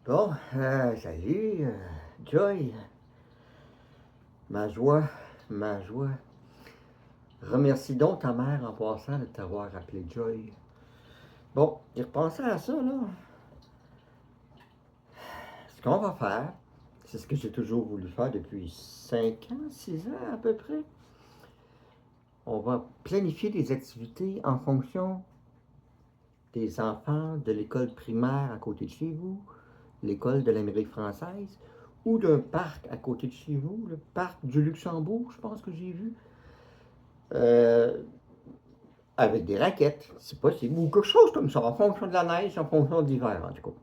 Bon, salut, Joy. Ma joie, ma joie. Remercie donc ta mère en passant de t'avoir appelé Joy. Bon, j'ai repensé à ça, là. Ce qu'on va faire, c'est ce que j'ai toujours voulu faire depuis 5 ans, 6 ans à peu près. On va planifier des activités en fonction des enfants de l'école primaire à côté de chez vous, l'école de l'Amérique française, ou d'un parc à côté de chez vous, le parc du Luxembourg, je pense que j'ai vu. Euh, Avec des raquettes, c'est possible, ou quelque chose comme ça, en fonction de la neige, en fonction de l'hiver, en tout cas.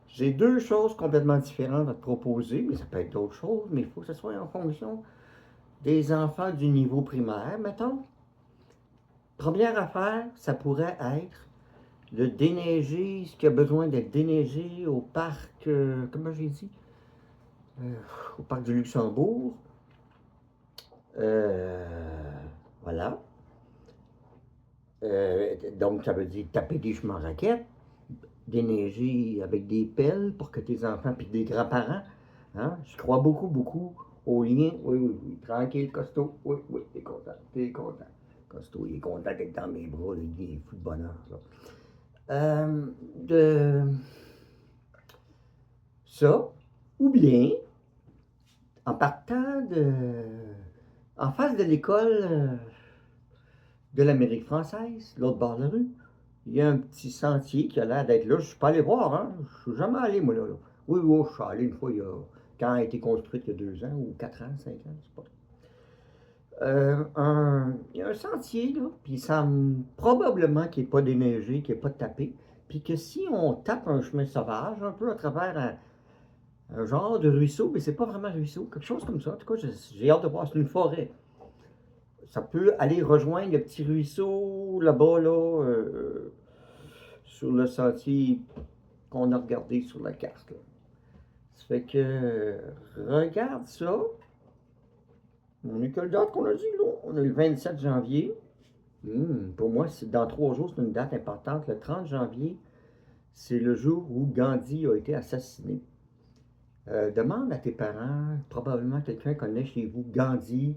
J'ai deux choses complètement différentes à te proposer, mais ça peut être d'autres choses, mais il faut que ce soit en fonction des enfants du niveau primaire, mettons. Première affaire, ça pourrait être de déneiger ce qui a besoin d'être déneigé au parc, comment j'ai dit, Euh, au parc du Luxembourg. Voilà. Donc, ça veut dire taper des chemins en raquettes, déneiger avec des pelles pour que tes enfants puis des grands-parents, hein, je crois beaucoup, beaucoup au lien. Oui, oui, oui, tranquille, costaud. Oui, oui, t'es content, t'es content. Costaud, il est content d'être dans mes bras, il est fou de bonheur. Là. De ça, ou bien, en partant en face de l'école de l'Amérique française, l'autre bord de la rue, il y a un petit sentier qui a l'air d'être là. Je ne suis pas allé voir, hein. Je ne suis jamais allé, moi, là. Oui, oui, je suis allé une fois, quand elle a été construite, il y a 2 ans, ou 4 ans, 5 ans, je sais pas. Il y a un sentier, là, puis il semble probablement qu'il n'est pas déneigé, qu'il n'est pas tapé, puis que si on tape un chemin sauvage, un peu à travers un genre de ruisseau, mais c'est pas vraiment un ruisseau, quelque chose comme ça. En tout cas, j'ai hâte de voir, c'est une forêt. Ça peut aller rejoindre le petit ruisseau là-bas, là, sur le sentier qu'on a regardé sur la carte. Là. Ça fait que, regarde ça. On a quelle date qu'on a dit, là? On a le 27 janvier. Pour moi, dans 3 jours, c'est une date importante. Le 30 janvier, c'est le jour où Gandhi a été assassiné. Demande à tes parents, probablement quelqu'un connaît chez vous Gandhi,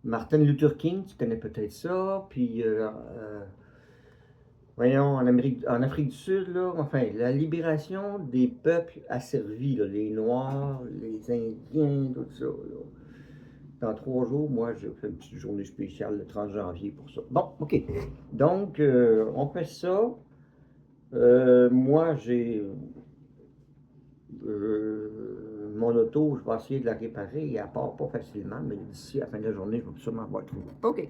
Martin Luther King, tu connais peut-être ça, puis voyons, en Afrique du Sud, là, enfin, la libération des peuples asservis, là, les Noirs, les Indiens, tout ça. Là. Dans 3 jours, moi, j'ai fait une petite journée spéciale le 30 janvier pour ça. Bon, OK. Donc, on fait ça. Moi, j'ai mon auto, je vais essayer de la réparer. Elle part pas facilement, mais d'ici à la fin de la journée, je vais sûrement avoir trouvé. OK.